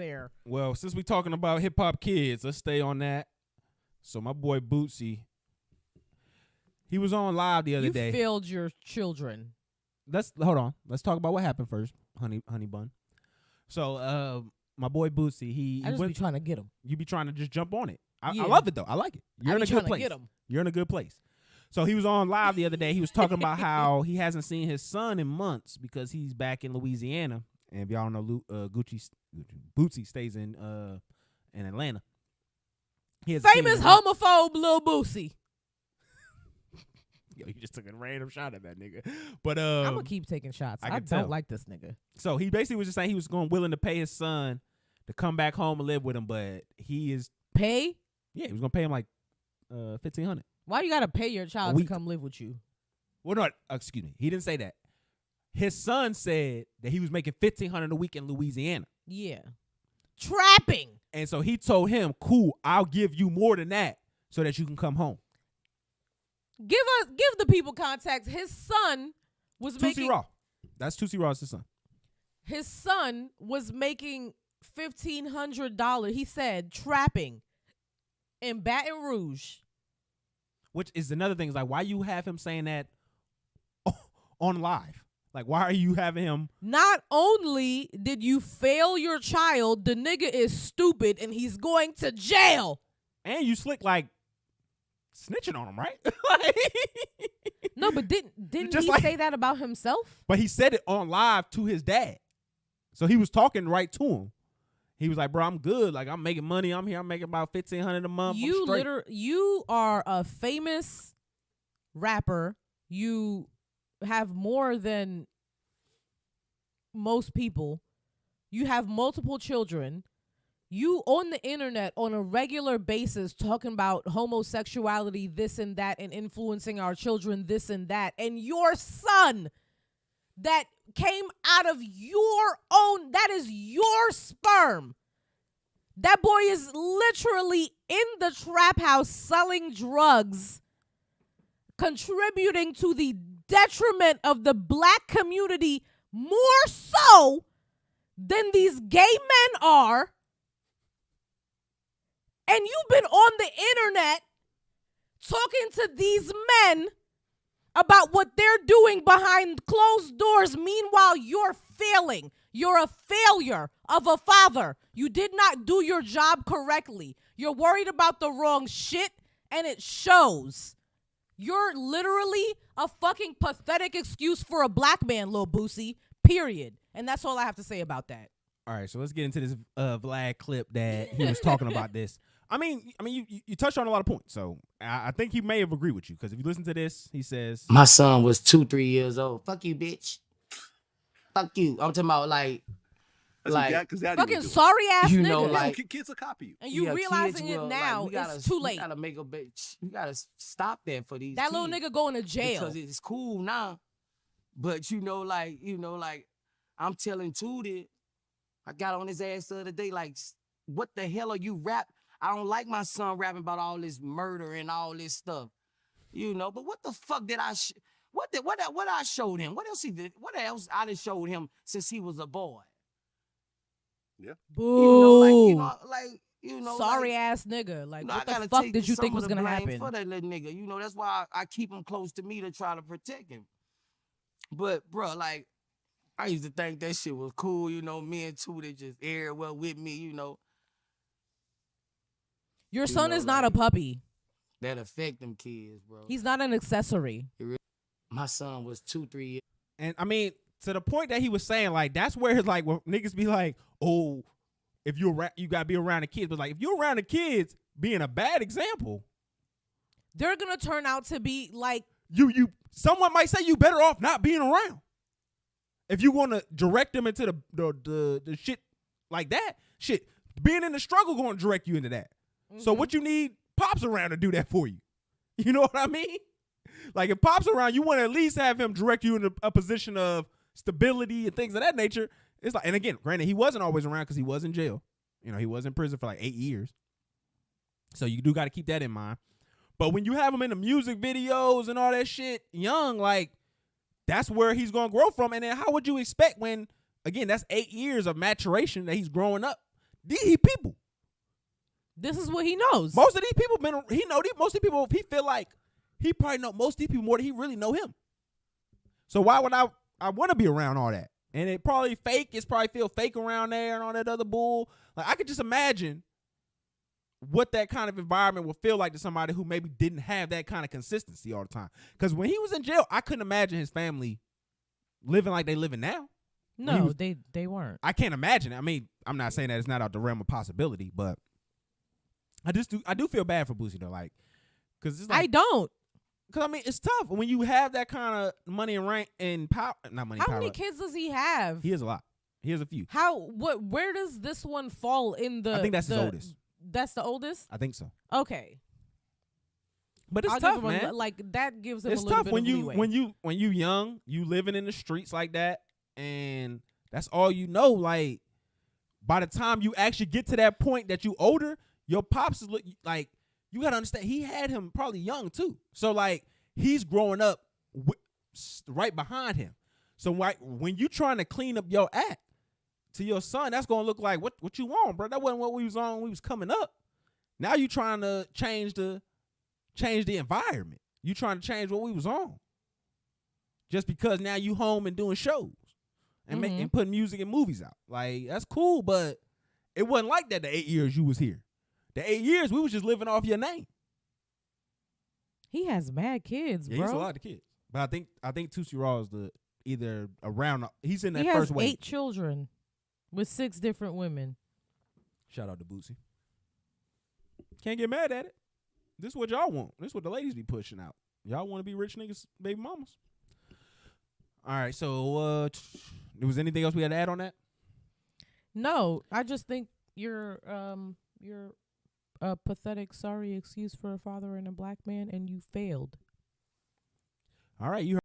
there. Well, since we talking about hip hop kids, let's stay on that. So my boy Boosie, he was on live the other day. You failed your children. Hold on. Let's talk about what happened first, honey bun. So my boy Boosie, he I just be trying to get him. You be trying to just jump on it. I Yeah. love it though. I like it. You're in a good place. Get him. You're in a good place. So he was on live the other day. He was talking about how he hasn't seen his son in months because he's back in Louisiana. And if y'all don't know, Boosie stays in Atlanta. Famous homophobe Lil Boosie. Yo, you just took a random shot at that nigga. But I'm gonna keep taking shots. I don't like this nigga. So he basically was just saying he was willing to pay his son to come back home and live with him, but he is pay. Yeah, he was gonna pay him like $1,500. Why you gotta pay your child to come live with you? Well, no, excuse me. He didn't say that. His son said that he was making $1,500 a week in Louisiana. Yeah, trapping. And so he told him, "Cool, I'll give you more than that so that you can come home." Give the people context. His son was Tootsie Raw. That's Tootsie Raw's son. His son was making $1,500. He said trapping in Baton Rouge. Which is another thing. Is like, why you have him saying that on live? Like, why are you having him? Not only did you fail your child, the nigga is stupid and he's going to jail. And you slick like snitching on him, right? No, but didn't he say that about himself? But he said it on live to his dad. So he was talking right to him. He was like, "Bro, I'm good. Like, I'm making money. I'm here. I'm making about $1,500 a month. You are a famous rapper. You have more than most people. You have multiple children. You on the internet on a regular basis talking about homosexuality, this and that, and influencing our children, this and that. And your son that came out of your own, that is your sperm. That boy is literally in the trap house selling drugs, contributing to the detriment of the black community more so than these gay men are. And you've been on the internet talking to these men about what they're doing behind closed doors. Meanwhile, you're failing. You're a failure of a father. You did not do your job correctly. You're worried about the wrong shit, and it shows. You're literally a fucking pathetic excuse for a black man, Lil Boosie, period. And that's all I have to say about that. All right, so let's get into this Vlad clip that he was talking about this. I mean, you touched on a lot of points, so I think he may have agreed with you, because if you listen to this, he says, "My son was 3 years old. Fuck you, bitch. Fuck you." I'm talking about like fucking sorry ass you nigga. know, like kids will copy you, and you realizing it now. Like, it's too late. You gotta make a bitch. You gotta stop that for these. That little nigga going to jail because it's cool now, but like I'm telling Tootie, I got on his ass the other day. Like, what the hell are you rap? I don't like my son rapping about all this murder and all this stuff, But what the fuck did I? What I showed him? What else he did? What else I done showed him since he was a boy? Yeah. Boo. Sorry like, ass nigga. Like, what the fuck did you think was gonna happen? For that little nigga, that's why I keep him close to me to try to protect him. But bro, like, I used to think that shit was cool, me and Tootie just air well with me, Your son is not a puppy. That affect them kids, bro. He's not an accessory. My son was 2-3 years. And I mean, to the point that he was saying, like, that's where his like niggas be like, oh, if you gotta be around the kids, but like if you're around the kids being a bad example, they're gonna turn out to be like someone might say you better off not being around. If you want to direct them into the shit like that, shit, being in the struggle going to direct you into that. Mm-hmm. So what you need Pops around to do that for you. You know what I mean? Like, if Pops around, you want to at least have him direct you into a position of stability and things of that nature. It's like, and again, granted, he wasn't always around because he was in jail. He was in prison for like 8 years. So you do got to keep that in mind. But when you have him in the music videos and all that shit young, like, that's where he's going to grow from. And then how would you expect when, again, that's 8 years of maturation that he's growing up, These people. This is what he knows. Most of these people most of these people, he feel like he probably know most of these people more than he really know him. So why would I want to be around all that? And it probably fake. It's probably feel fake around there and all that other bull. Like I could just imagine what that kind of environment would feel like to somebody who maybe didn't have that kind of consistency all the time. Because when he was in jail, I couldn't imagine his family living like they living now. No, they weren't. I can't imagine it. I mean, I'm not saying that it's not out the realm of possibility, but I do feel bad for Boosie though, like, because it's like I don't. Because I mean, it's tough when you have that kind of money and rank and power. Not money. How power. many kids does he have? He has a lot. He has a few. Where does this one fall in the? I think that's his oldest. That's the oldest. I think so. Okay. But it's I'll tough, give him man. like that gives him It's a little tough bit when of you leeway. when you young, you living in the streets like that, and that's all you know. Like by the time you actually get to that point that you older, your pops is like you gotta understand he had him probably young too. So like he's growing up right behind him. So when you trying to clean up your act to your son, that's gonna look like what you want, bro. That wasn't what we was on when we was coming up. Now you trying to change the environment. You trying to change what we was on. Just because now you home and doing shows and and putting music and movies out. Like that's cool, but it wasn't like that the 8 years you was here. The 8 years we was just living off your name. He has mad kids, Yeah, bro. he's a lot of kids. But I think Tootsie Raw is he's in that He first has wave. 8 children with 6 different women. Shout out to Boosie. Can't get mad at it. This is what y'all want. This is what the ladies be pushing out. Y'all want to be rich niggas, baby mamas. All right, so there was anything else we had to add on that? No, I just think you're a pathetic, sorry excuse for a father and a black man, and you failed. All right, you